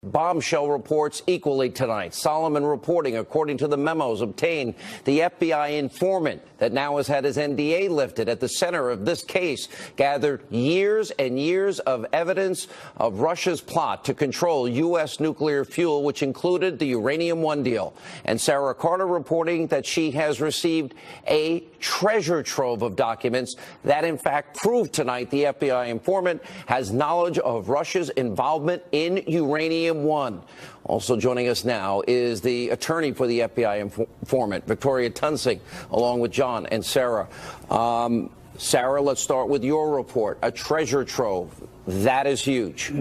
Bombshell reports equally tonight. Solomon reporting, according to the memos obtained, the FBI informant that now has had his NDA lifted at the center of this case gathered years and years of evidence of Russia's plot to control U.S. nuclear fuel, which included the Uranium One deal. And Sarah Carter reporting that she has received a treasure trove of documents that, in fact, prove tonight the FBI informant has knowledge of Russia's involvement in Uranium One. Also joining us now is the attorney for the FBI informant, Victoria Tunsing, along with John and Sarah. Sarah, let's start with your report. A treasure trove. That is huge.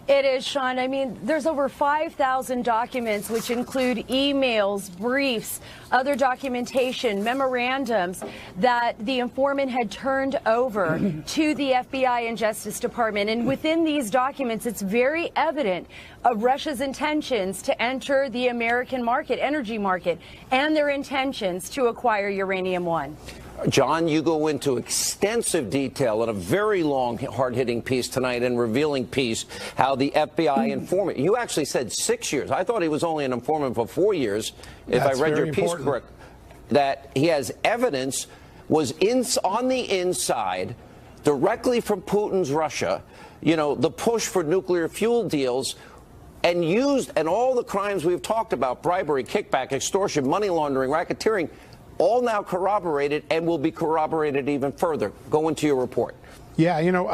It is, Sean. I mean, there's over 5,000 documents, which include emails, briefs, other documentation, memorandums that the informant had turned over to the FBI and Justice Department. And within these documents, it's very evident of Russia's intentions to enter the American market, energy market, and their intentions to acquire Uranium One. John, you go into extensive detail in a very long, hard-hitting piece tonight and revealing piece how the FBI informant, you actually said 6 years. I thought he was only an informant for 4 years, if I read your piece correct, that he has evidence was on the inside directly from Putin's Russia, you know, the push for nuclear fuel deals, and used, and all the crimes we've talked about, bribery, kickback, extortion, money laundering, racketeering, all now corroborated and will be corroborated even further. Go into your report. Yeah, you know,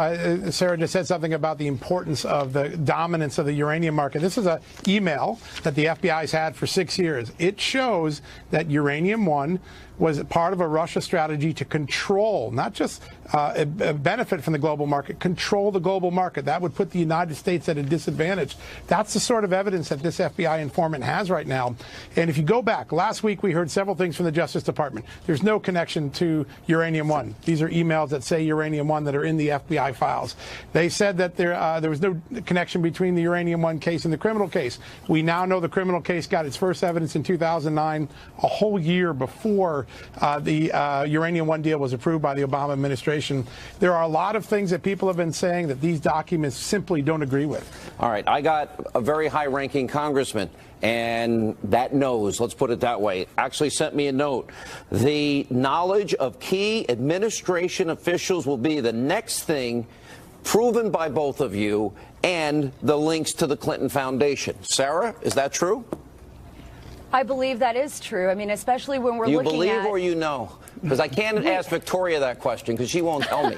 Sarah just said something about the importance of the dominance of the uranium market. This is an email that the FBI's had for 6 years. It shows that Uranium One was part of a Russia strategy to control, not just benefit from the global market, control the global market. That would put the United States at a disadvantage. That's the sort of evidence that this FBI informant has right now. And if you go back, last week we heard several things from the Justice Department. There's no connection to Uranium One. These are emails that say Uranium One that are in the FBI files. They said that there was no connection between the Uranium One case and the criminal case. We now know the criminal case got its first evidence in 2009, a whole year before the Uranium One deal was approved by the Obama administration. There are a lot of things that people have been saying that these documents simply don't agree with. All right. I got a very high-ranking congressman, and that knows, let's put it that way, actually sent me a note. The knowledge of key administration officials will be the next thing proven by both of you, and the links to the Clinton Foundation. Sarah, is that true? I believe that is true. I mean, especially when we're looking at... You believe or you know? Because I can't ask Victoria that question because she won't tell me.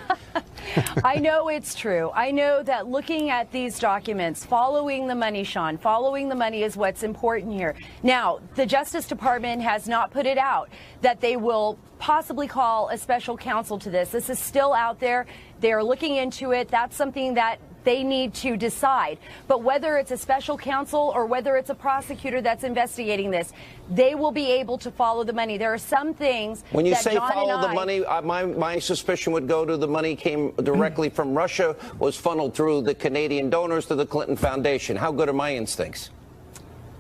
I know it's true. I know that looking at these documents, following the money, Sean, following the money is what's important here. Now, the Justice Department has not put it out that they will possibly call a special counsel to this. This is still out there. They are looking into it. That's something that they need to decide. But whether it's a special counsel or whether it's a prosecutor that's investigating this, they will be able to follow the money. There are some things when you that say John follow the money, my suspicion would go to the money came directly from Russia, was funneled through the Canadian donors to the Clinton Foundation. How good are my instincts?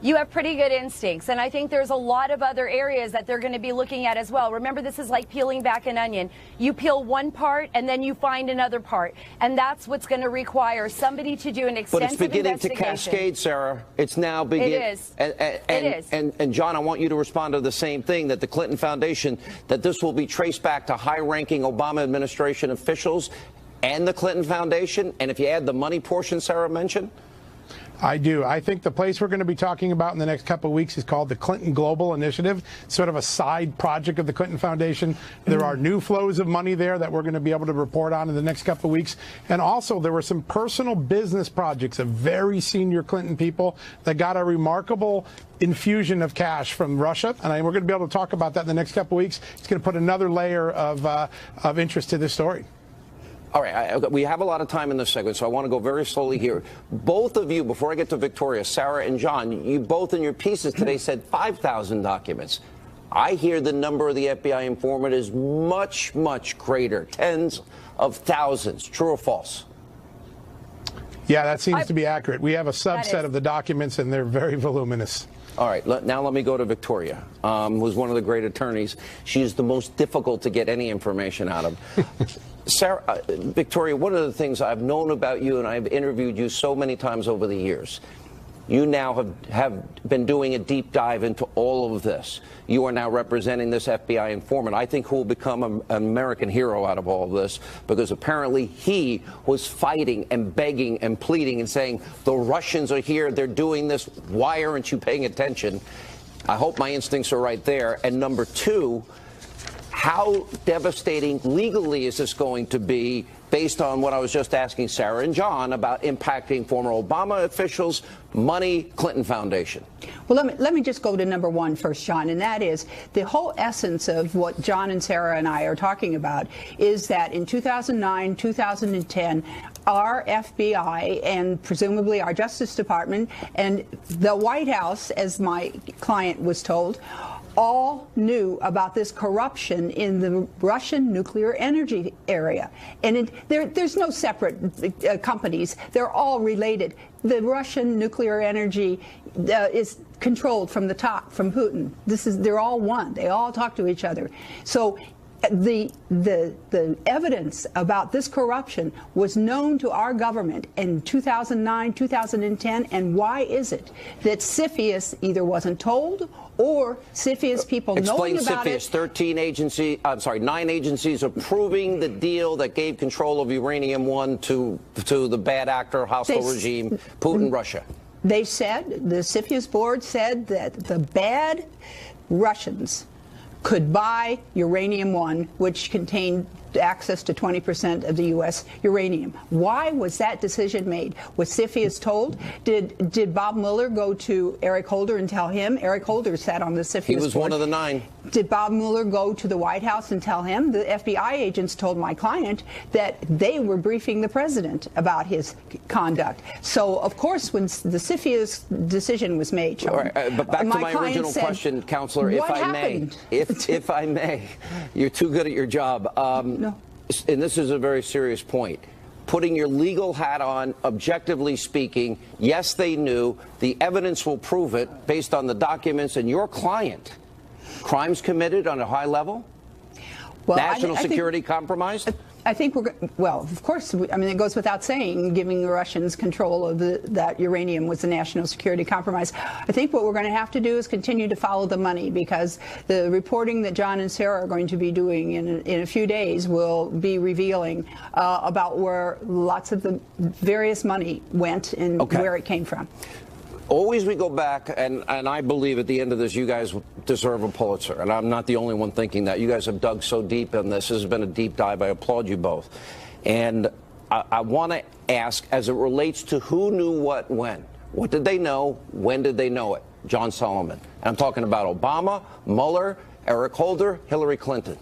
You have pretty good instincts, and I think there's a lot of other areas that they're going to be looking at as well. Remember, this is like peeling back an onion. You peel one part, and then you find another part, and that's what's going to require somebody to do an extensive investigation. But it's beginning to cascade, Sarah. It's now beginning. It is. It is. And John, I want you to respond to the same thing, that the Clinton Foundation, that this will be traced back to high-ranking Obama administration officials and the Clinton Foundation, and if you add the money portion Sarah mentioned? I do. I think the place we're going to be talking about in the next couple of weeks is called the Clinton Global Initiative, sort of a side project of the Clinton Foundation. There are new flows of money there that we're going to be able to report on in the next couple of weeks. And also, there were some personal business projects of very senior Clinton people that got a remarkable infusion of cash from Russia. And we're going to be able to talk about that in the next couple of weeks. It's going to put another layer of interest to this story. All right, we have a lot of time in this segment, so I want to go very slowly here. Both of you, before I get to Victoria, Sarah and John, you both in your pieces today said 5,000 documents. I hear the number of the FBI informant is much, much greater, tens of thousands. True or false? Yeah, that seems to be accurate. We have a subset of the documents, and they're very voluminous. All right, now let me go to Victoria, who's one of the great attorneys. She's the most difficult to get any information out of. Sarah, Victoria, one of the things I've known about you, and I've interviewed you so many times over the years, You now have been doing a deep dive into all of this. You are now representing this FBI informant. I think who will become an American hero out of all of this, because apparently he was fighting and begging and pleading and saying, the Russians are here, they're doing this, why aren't you paying attention? I hope my instincts are right there. And number two, how devastating legally is this going to be based on what I was just asking Sarah and John about impacting former Obama officials, money, Clinton Foundation? Well, let me just go to number one first, John, and that is the whole essence of what John and Sarah and I are talking about is that in 2009, 2010, our FBI and presumably our Justice Department and the White House, as my client was told, all knew about this corruption in the Russian nuclear energy area. And there's no separate companies. They're all related. The Russian nuclear energy is controlled from the top, from Putin. They're all one. They all talk to each other. So the evidence about this corruption was known to our government in 2009, 2010, and why is it that CFIUS either wasn't told or CFIUS people knowing about it? Explain CFIUS. 9 agencies approving the deal that gave control of Uranium One to the bad actor, hostile regime, Putin, Russia. They said, the CFIUS board said that the bad Russians could buy Uranium One, which contained access to 20% of the U.S. uranium. Why was that decision made? Was CFIUS told? Did Bob Mueller go to Eric Holder and tell him? Eric Holder sat on the CFIUS board. He was one of the 9. Did Bob Mueller go to the White House and tell him? The FBI agents told my client that they were briefing the president about his conduct. So, of course, when the CFIUS decision was made, Sean, right, but back to my original question, Counselor, if I may, you're too good at your job. No. And this is a very serious point. Putting your legal hat on, objectively speaking, yes, they knew. The evidence will prove it based on the documents and your client. Crimes committed on a high level? Well, National security compromised? I think well, of course, I mean, it goes without saying, giving the Russians control of that uranium was a national security compromise. I think what we're going to have to do is continue to follow the money, because the reporting that John and Sarah are going to be doing in a few days will be revealing about where lots of the various money went and where it came from. Always we go back, and I believe at the end of this, you guys deserve a Pulitzer. And I'm not the only one thinking that. You guys have dug so deep in this. This has been a deep dive. I applaud you both. And I want to ask, as it relates to who knew what when. What did they know? When did they know it? John Solomon. And I'm talking about Obama, Mueller, Eric Holder, Hillary Clinton.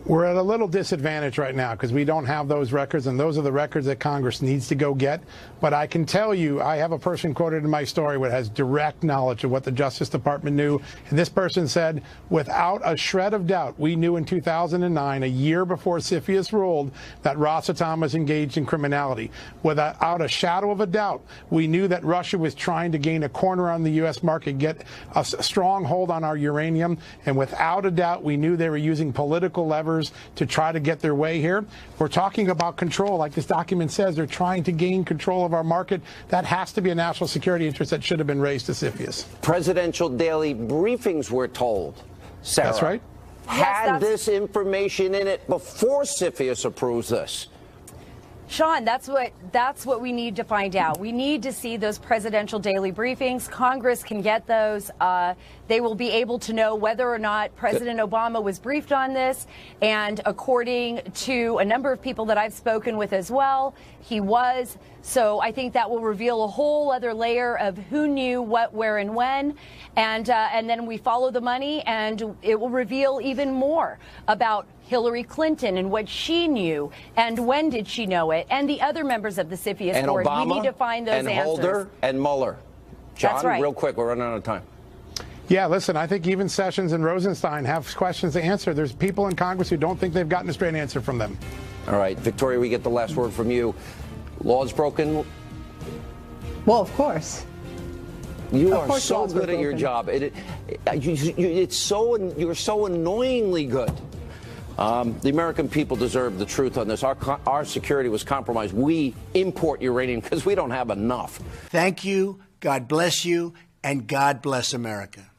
We're at a little disadvantage right now because we don't have those records, and those are the records that Congress needs to go get. But I can tell you, I have a person quoted in my story that has direct knowledge of what the Justice Department knew. And this person said, without a shred of doubt, we knew in 2009, a year before CFIUS ruled, that Rosatom was engaged in criminality. Without a shadow of a doubt, we knew that Russia was trying to gain a corner on the U.S. market, get a strong hold on our uranium. And without a doubt, we knew they were using political levers to try to get their way here. We're talking about control. Like this document says, they're trying to gain control of our market. That has to be a national security interest that should have been raised to CFIUS. Presidential daily briefings, we're told, Sarah. That's right. Had this information in it before CFIUS approves this. Sean, that's what we need to find out. We need to see those presidential daily briefings. Congress can get those. They will be able to know whether or not President Obama was briefed on this. And according to a number of people that I've spoken with as well, he was. So I think that will reveal a whole other layer of who knew what, where, and when. And then we follow the money, and it will reveal even more about Hillary Clinton and what she knew and when did she know it, and the other members of the CFIUS board. Obama, we need to find those and answers. Holder and Mueller. John, That's right. Real quick, we're running out of time. Yeah, listen, I think even Sessions and Rosenstein have questions to answer. There's people in Congress who don't think they've gotten a straight answer from them. All right, Victoria, we get the last word from you. Laws broken? Well, of course. You are so good at your job. You're so annoyingly good. The American people deserve the truth on this. Our security was compromised. We import uranium because we don't have enough. Thank you God bless you, and God bless America.